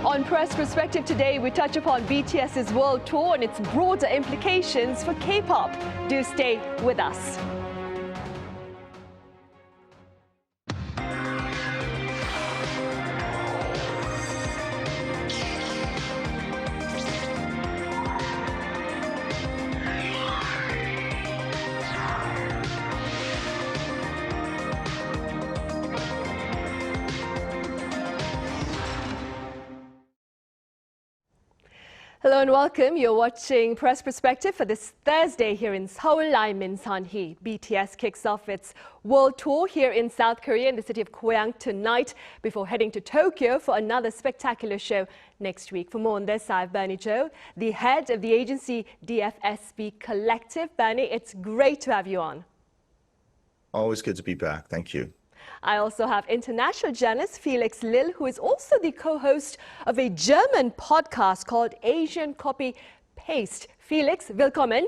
On Press Perspective today, we touch upon BTS's world tour and its broader implications for K-pop. Do stay with us. Hello and welcome. You're watching Press Perspective for this Thursday here in Seoul. I'm Min Sun-hee. BTS kicks off its world tour here in South Korea in the city of Goyang tonight before heading to Tokyo for another spectacular show next week. For more on this, I have Bernie Cho, the head of the agency DFSB Kollective. Bernie, it's great to have you on. Always good to be back. Thank you. I also have international journalist Felix Lill, who is also the co-host of a German podcast called Asien-Copy-Paste. Felix, willkommen.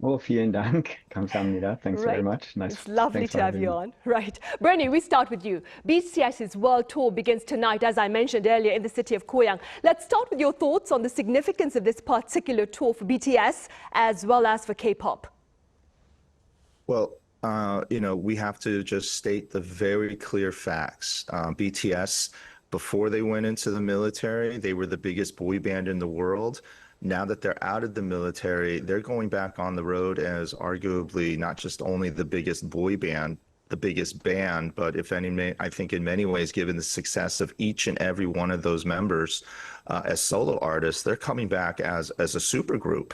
Oh, vielen Dank. Kamsahamnida. Thanks very much. Nice. It's lovely to have you on. Right. Bernie, we start with you. BTS's world tour begins tonight, as I mentioned earlier, in the city of Goyang. Let's start with your thoughts on the significance of this particular tour for BTS as well as for K-pop. Well, we have to just state the very clear facts. BTS, before they went into the military, they were the biggest boy band in the world. Now that they're out of the military, they're going back on the road as arguably not just only the biggest boy band, the biggest band, but if any, I think in many ways, given the success of each and every one of those members as solo artists, they're coming back as a supergroup.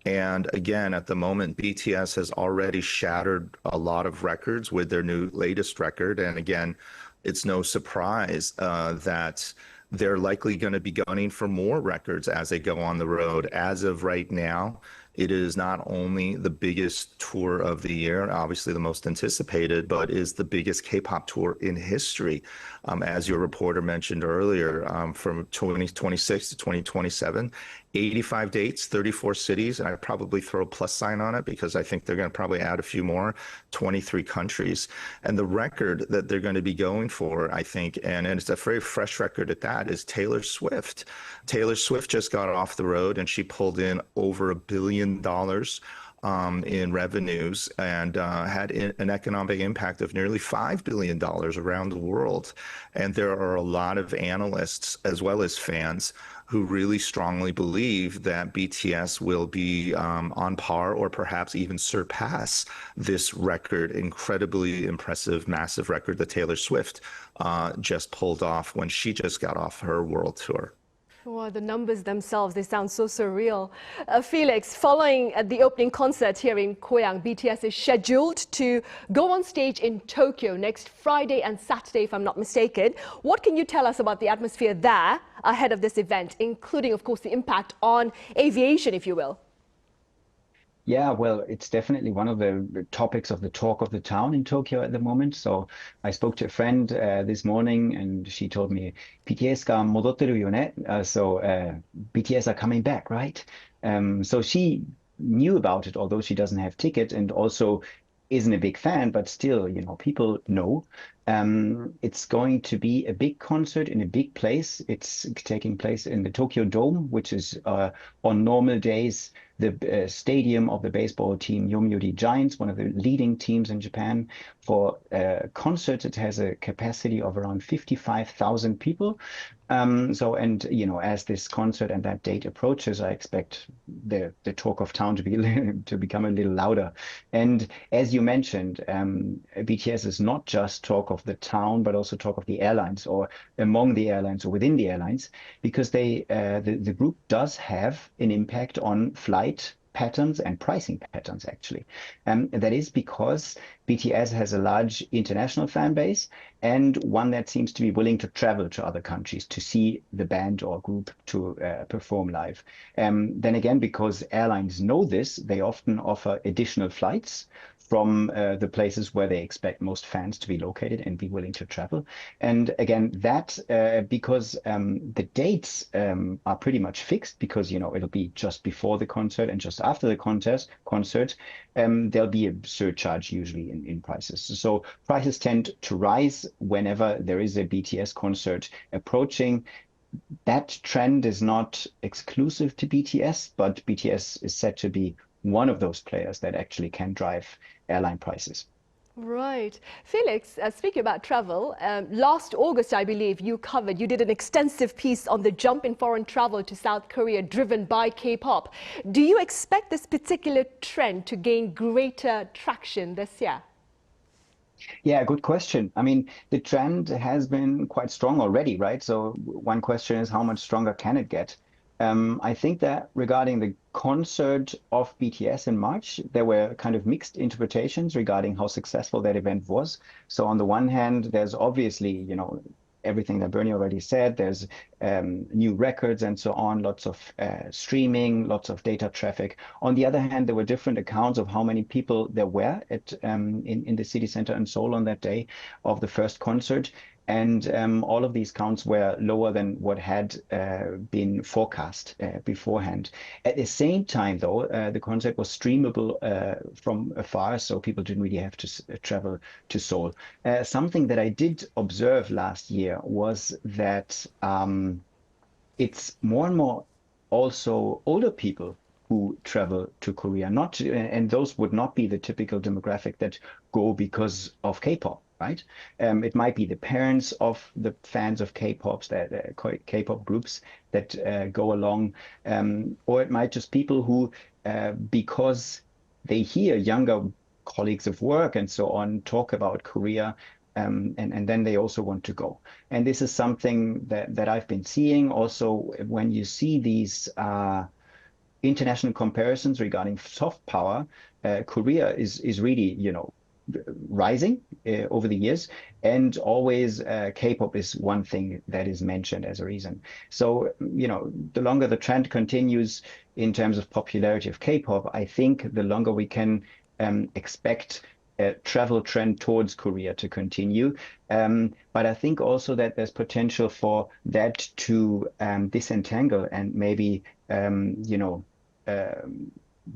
And again, at the moment, BTS has already shattered a lot of records with their new latest record. And again, it's no surprise that they're likely going to be gunning for more records as they go on the road. As of right now, it is not only the biggest tour of the year, obviously the most anticipated, but is the biggest K-pop tour in history. As your reporter mentioned earlier, from 2026 to 2027, 85 dates, 34 cities, and I'd probably throw a plus sign on it because I think they're going to probably add a few more, 23 countries. And the record that they're going to be going for, I think, and it's a very fresh record at that, is Taylor Swift. Taylor Swift just got off the road and she pulled in over $1 billion in revenues and had an economic impact of nearly $5 billion around the world. And there are a lot of analysts as well as fans who really strongly believe that BTS will be on par or perhaps even surpass this record, incredibly impressive, massive record that Taylor Swift just pulled off when she just got off her world tour. Well, the numbers themselves, they sound so surreal. Felix, following the opening concert here in Goyang, BTS is scheduled to go on stage in Tokyo next Friday and Saturday, if I'm not mistaken. What can you tell us about the atmosphere there ahead of this event, including, of course, the impact on aviation, if you will? Yeah, well, it's definitely one of the topics of the talk of the town in Tokyo at the moment. So I spoke to a friend this morning and she told me, BTS ga戻ってるよね. So BTS are coming back, right? So she knew about it, although she doesn't have ticket and also isn't a big fan, but still, people know. It's going to be a big concert in a big place. It's taking place in the Tokyo Dome, which is on normal days the stadium of the baseball team Yomiuri Giants, one of the leading teams in Japan. For concerts, it has a capacity of around 55,000 people. As this concert and that date approaches, I expect the talk of town to become a little louder. And as you mentioned, BTS is not just talk of the town, but also talk of the airlines or among the airlines or within the airlines, because the group does have an impact on flight patterns and pricing patterns, actually. That is because BTS has a large international fan base and one that seems to be willing to travel to other countries to see the band or group to perform live. Then again, because airlines know this, they often offer additional flights from the places where they expect most fans to be located and be willing to travel. And again, that because the dates are pretty much fixed, because it'll be just before the concert and just after the concert, there'll be a surcharge usually in prices. So prices tend to rise whenever there is a BTS concert approaching. that trend is not exclusive to BTS, but BTS is said to be one of those players that actually can drive airline prices. Right. Felix, speaking about travel, last August, I believe, you did an extensive piece on the jump in foreign travel to South Korea driven by K-pop. Do you expect this particular trend to gain greater traction this year? Yeah, good question. I mean, the trend has been quite strong already, right? So one question is how much stronger can it get? I think that regarding the concert of BTS in March, there were kind of mixed interpretations regarding how successful that event was. So on the one hand, there's obviously, everything that Bernie already said. There's new records and so on, lots of streaming, lots of data traffic. On the other hand, there were different accounts of how many people there were at in the city center in Seoul on that day of the first concert. And all of these counts were lower than what had been forecast beforehand. At the same time, though, the concert was streamable from afar, so people didn't really have to travel to Seoul. Something that I did observe last year was that it's more and more also older people who travel to Korea, and those would not be the typical demographic that go because of K-pop. Right? It might be the parents of the fans of K-pop groups that go along, or it might just people who, because they hear younger colleagues of work and so on talk about Korea, and then they also want to go. And this is something that I've been seeing also when you see these international comparisons regarding soft power. Korea is really, rising over the years, and always K-pop is one thing that is mentioned as a reason. So, the longer the trend continues in terms of popularity of K-pop, I think the longer we can expect a travel trend towards Korea to continue. But I think also that there's potential for that to disentangle and maybe, there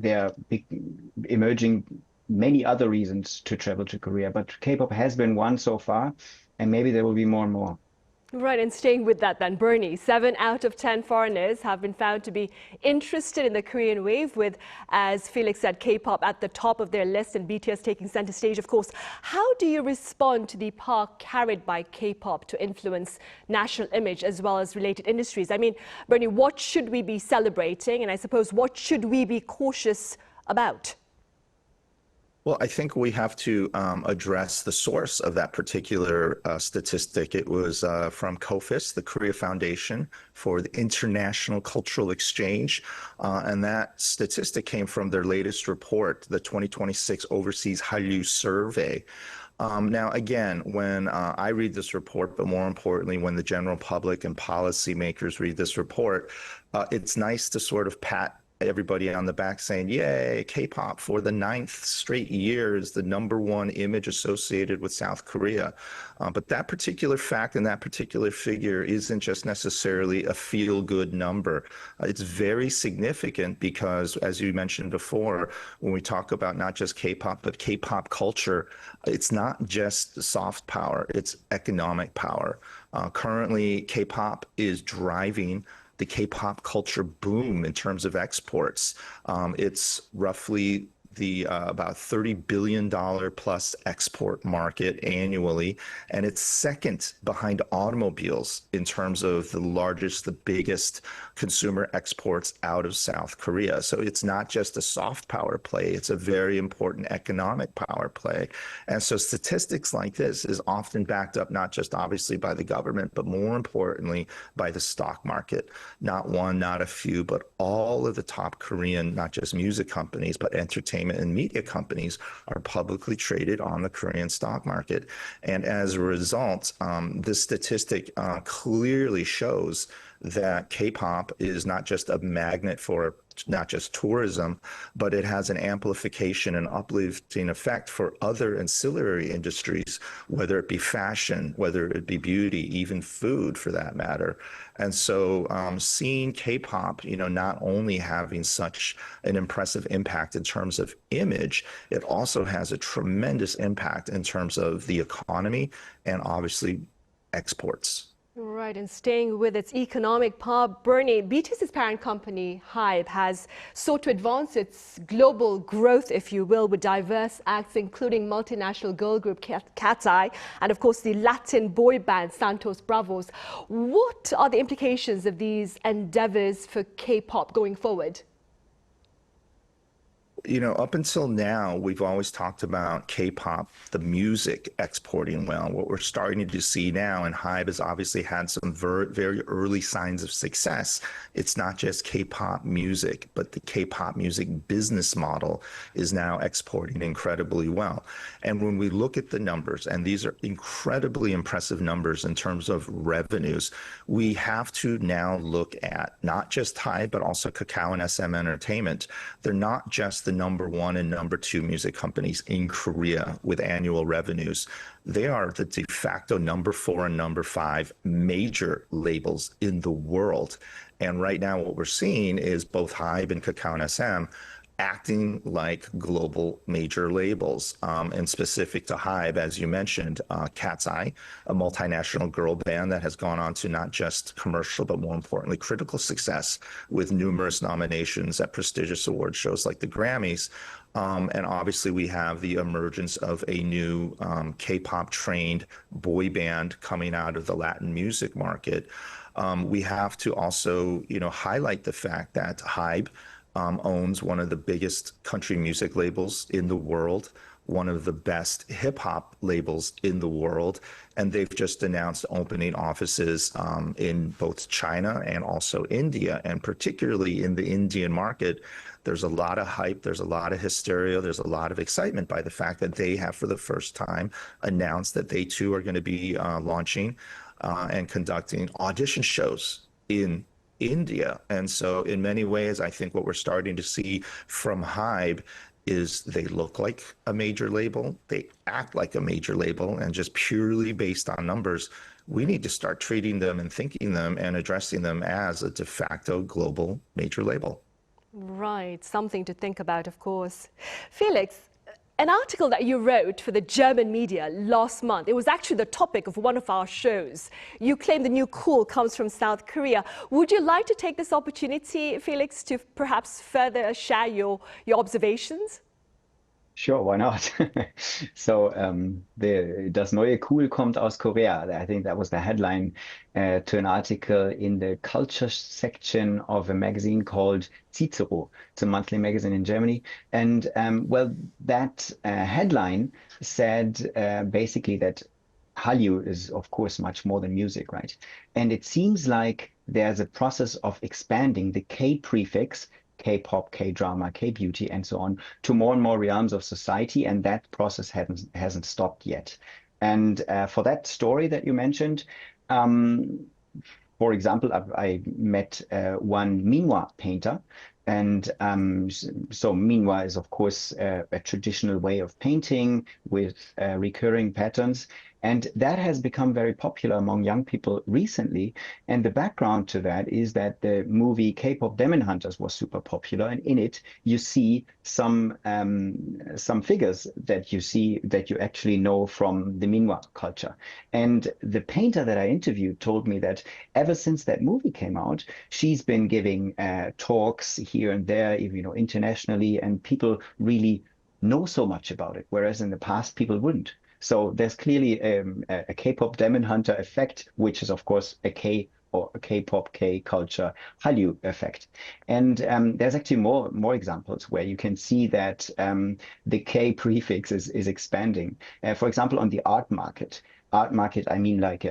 are emerging many other reasons to travel to Korea, but K-pop has been one so far, and maybe there will be more and more. Right, and staying with that then, Bernie, 7 out of 10 foreigners have been found to be interested in the Korean wave, with, as Felix said, K-pop at the top of their list and BTS taking center stage, of course. How do you respond to the power carried by K-pop to influence national image as well as related industries? I mean, Bernie, what should we be celebrating? And I suppose, what should we be cautious about? Well, I think we have to address the source of that particular statistic. It was from KOFIS, the Korea Foundation for the International Cultural Exchange. And that statistic came from their latest report, the 2026 Overseas Hallyu Survey. Now, again, when I read this report, but more importantly, when the general public and policymakers read this report, it's nice to sort of pat everybody on the back saying, yay, K-pop for the 9th straight year is the #1 image associated with South Korea. But that particular fact and that particular figure isn't just necessarily a feel-good number. It's very significant because, as you mentioned before, when we talk about not just K-pop, but K-pop culture, it's not just soft power, it's economic power. Currently, K-pop is driving the K-pop culture boom in terms of exports. It's roughly the about $30 billion plus export market annually, and it's second behind automobiles in terms of the biggest consumer exports out of South Korea. So it's not just a soft power play, it's a very important economic power play. And so statistics like this is often backed up not just obviously by the government, but more importantly by the stock market. Not one, not a few, but all of the top Korean, not just music companies, but entertainment and media companies are publicly traded on the Korean stock market. And as a result, this statistic clearly shows that K-pop is not just a magnet for not just tourism, but it has an amplification and uplifting effect for other ancillary industries, whether it be fashion, whether it be beauty, even food for that matter. And so seeing K-pop, not only having such an impressive impact in terms of image, it also has a tremendous impact in terms of the economy and obviously exports. Right, and staying with its economic power, Bernie, BTS's parent company, Hybe, has sought to advance its global growth, if you will, with diverse acts, including multinational girl group Cat's Eye, and of course the Latin boy band Santos Bravos. What are the implications of these endeavors for K-pop going forward? You know, up until now, we've always talked about K-pop, the music exporting well. What we're starting to see now, and Hybe has obviously had some very early signs of success. It's not just K-pop music, but the K-pop music business model is now exporting incredibly well. And when we look at the numbers, and these are incredibly impressive numbers in terms of revenues, we have to now look at not just Hybe, but also Kakao and SM Entertainment. They're not just the number one and number two music companies in Korea with annual revenues. They are the de facto number 4 and number 5 major labels in the world. And right now what we're seeing is both Hybe and Kakao and SM acting like global major labels. And specific to Hybe, as you mentioned, Cat's Eye, a multinational girl band that has gone on to not just commercial, but more importantly, critical success with numerous nominations at prestigious award shows like the Grammys. And obviously we have the emergence of a new K-pop trained boy band coming out of the Latin music market. We have to also, highlight the fact that Hybe owns one of the biggest country music labels in the world, one of the best hip hop labels in the world. And they've just announced opening offices in both China and also India. And particularly in the Indian market, there's a lot of hype, there's a lot of hysteria, there's a lot of excitement by the fact that they have for the first time announced that they too are going to be launching and conducting audition shows in India. And so in many ways, I think what we're starting to see from Hybe is they look like a major label, they act like a major label, and just purely based on numbers, we need to start treating them and thinking them and addressing them as a de facto global major label. Right, something to think about, of course. Felix, an article that you wrote for the German media last month, it was actually the topic of one of our shows. You claim the new cool comes from South Korea. Would you like to take this opportunity, Felix, to perhaps further share your observations? Sure, why not? So, das neue Cool kommt aus Korea. I think that was the headline to an article in the culture section of a magazine called Cicero. It's a monthly magazine in Germany. And well, that headline said basically that Hallyu is, of course, much more than music, right? And it seems like there's a process of expanding the K-prefix, K-pop, K-drama, K-beauty, and so on, to more and more realms of society, and that process hasn't stopped yet. And for that story that you mentioned, for example, I met one Minhwa painter, and so Minhwa is, of course, a traditional way of painting with recurring patterns. And that has become very popular among young people recently. And the background to that is that the movie K-pop Demon Hunters was super popular. And in it, you see some figures that you actually know from the Minhwa culture. And the painter that I interviewed told me that ever since that movie came out, she's been giving talks here and there, internationally, and people really know so much about it, whereas in the past people wouldn't. So there's clearly a K-pop Demon Hunter effect, which is, of course, a K-pop, K-culture Hallyu effect. And there's actually more examples where you can see that the K prefix is expanding. For example, on the art market, I mean like,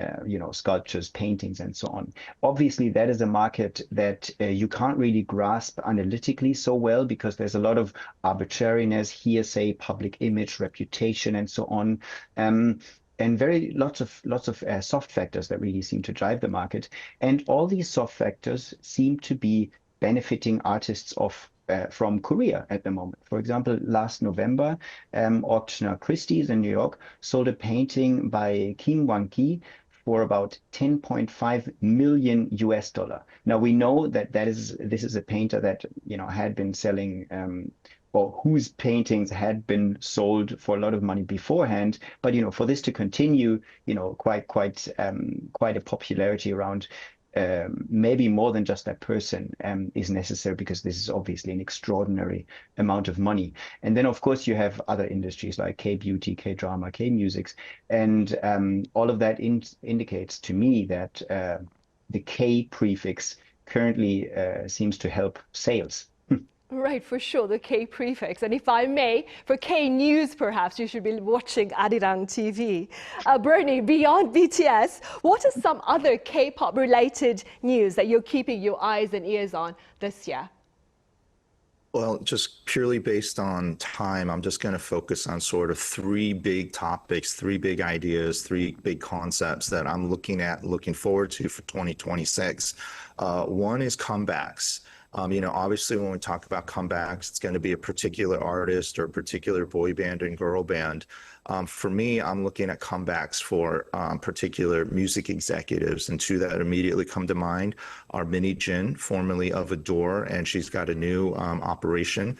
sculptures, paintings, and so on. Obviously, that is a market that you can't really grasp analytically so well because there's a lot of arbitrariness, hearsay, public image, reputation, and so on. And lots of soft factors that really seem to drive the market. And all these soft factors seem to be benefiting artists from Korea at the moment. For example, last November, auctioneer Christie's in New York sold a painting by Kim Wang-ki for about $10.5 million US. Now we know that this is a painter that had been selling or whose paintings had been sold for a lot of money beforehand. But for this to continue, quite a popularity around maybe more than just that person is necessary, because this is obviously an extraordinary amount of money. And then, of course, you have other industries like K-beauty, K-drama, K-musics, and all of that indicates to me that the K-prefix currently seems to help sales. Right, for sure, the K-prefix. And if I may, for K-news, perhaps you should be watching Arirang TV. Bernie, beyond BTS, what are some other K-pop related news that you're keeping your eyes and ears on this year? Well, just purely based on time, I'm just going to focus on sort of three big topics, three big ideas, three big concepts that I'm looking forward to for 2026. One is comebacks. Obviously, when we talk about comebacks, it's going to be a particular artist or a particular boy band and girl band. For me, I'm looking at comebacks for particular music executives, and two that immediately come to mind are Minnie Jin, formerly of Adore, and she's got a new operation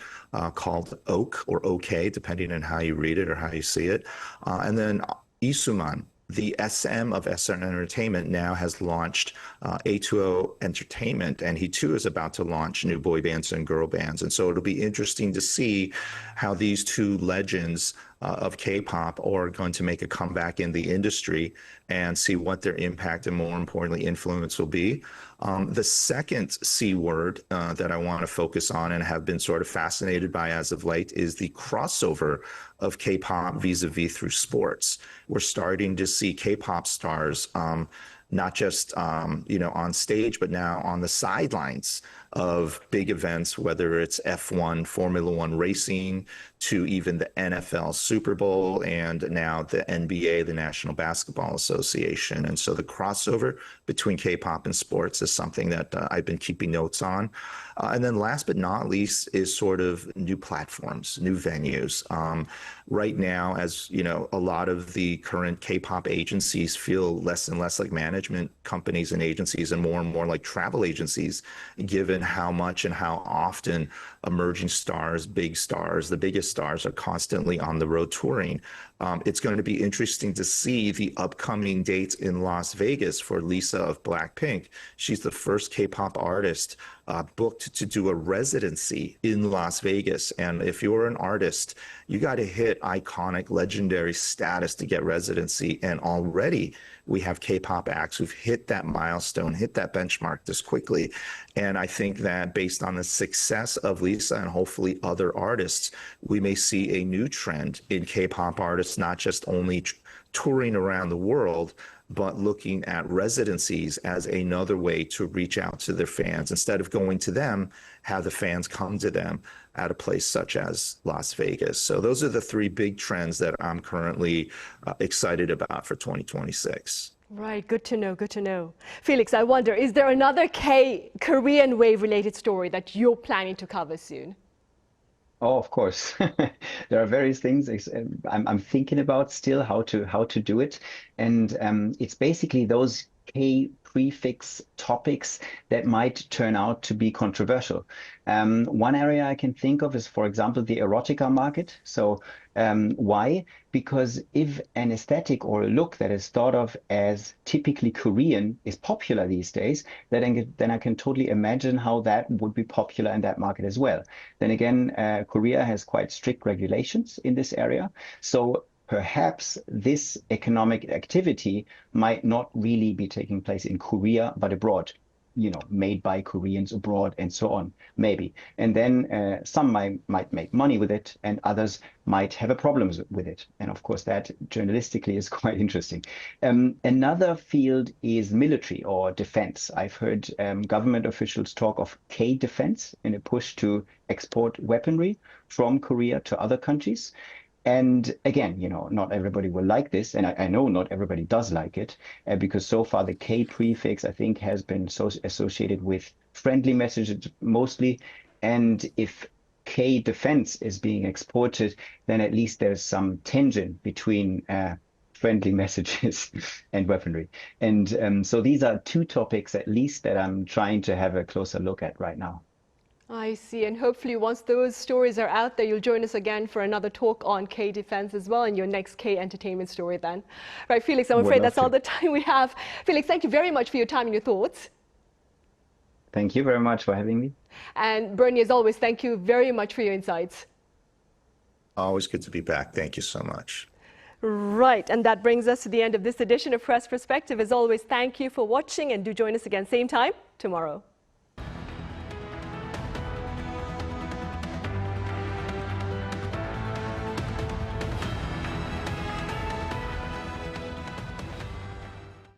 called Oak or OK, depending on how you read it or how you see it. And then Isuman, the SM of SN Entertainment, now has launched A2O Entertainment, and he too is about to launch new boy bands and girl bands. And so it'll be interesting to see how these two legends of K-pop are going to make a comeback in the industry and see what their impact and, more importantly, influence will be. The second C word that I want to focus on and have been sort of fascinated by as of late is the crossover of K-pop vis-a-vis through sports. We're starting to see K-pop stars not just on stage, but now on the sidelines of big events, whether it's F1, Formula One racing, to even the NFL Super Bowl, and now the NBA, the National Basketball Association. And so the crossover between K-pop and sports is something that I've been keeping notes on. And then last but not least is sort of new platforms, new venues. Right now, as you know, a lot of the current K-pop agencies feel less and less like management companies and agencies and more like travel agencies, given how much and how often emerging stars, big stars, the biggest stars are constantly on the road touring. It's going to be interesting to see the upcoming dates in Las Vegas for Lisa of Blackpink. She's the first K-pop artist booked to do a residency in Las Vegas. And if you're an artist, you got to hit iconic, legendary status to get residency. And already we have K-pop acts who've hit that milestone, hit that benchmark this quickly. And I think that based on the success of Lisa and hopefully other artists, we may see a new trend in K-pop artists, not just only touring around the world, but looking at residencies as another way to reach out to their fans. Instead of going to them, have the fans come to them at a place such as Las Vegas. So those are the three big trends that I'm currently excited about for 2026. Right, good to know, good to know. Felix, I wonder, is there another Korean wave related story that you're planning to cover soon? Oh, of course. There are various things I'm thinking about still how to do it, and it's basically those K-prefix topics that might turn out to be controversial. One area I can think of is, for example, the erotica market. So why? Because if an aesthetic or a look that is thought of as typically Korean is popular these days, then I can totally imagine how that would be popular in that market as well. Then again, Korea has quite strict regulations in this area. So perhaps this economic activity might not really be taking place in Korea, but abroad, made by Koreans abroad and so on, maybe. And then some might make money with it and others might have a problem with it. And of course, that journalistically is quite interesting. Another field is military or defense. I've heard government officials talk of K-defense in a push to export weaponry from Korea to other countries. And again, not everybody will like this, and I know not everybody does like it, because so far the K-prefix, I think, has been associated with friendly messages mostly. And if K-defense is being exported, then at least there's some tension between friendly messages and weaponry. And so these are two topics, at least, that I'm trying to have a closer look at right now. I see, and hopefully once those stories are out there, you'll join us again for another talk on K-defense as well, and your next K-entertainment story then. Right, Felix, I'm afraid that's all the time we have. Felix, thank you very much for your time and your thoughts. Thank you very much for having me. And Bernie, as always, thank you very much for your insights. Always good to be back. Thank you so much. Right, and that brings us to the end of this edition of Press Perspective. As always, thank you for watching, and do join us again same time tomorrow.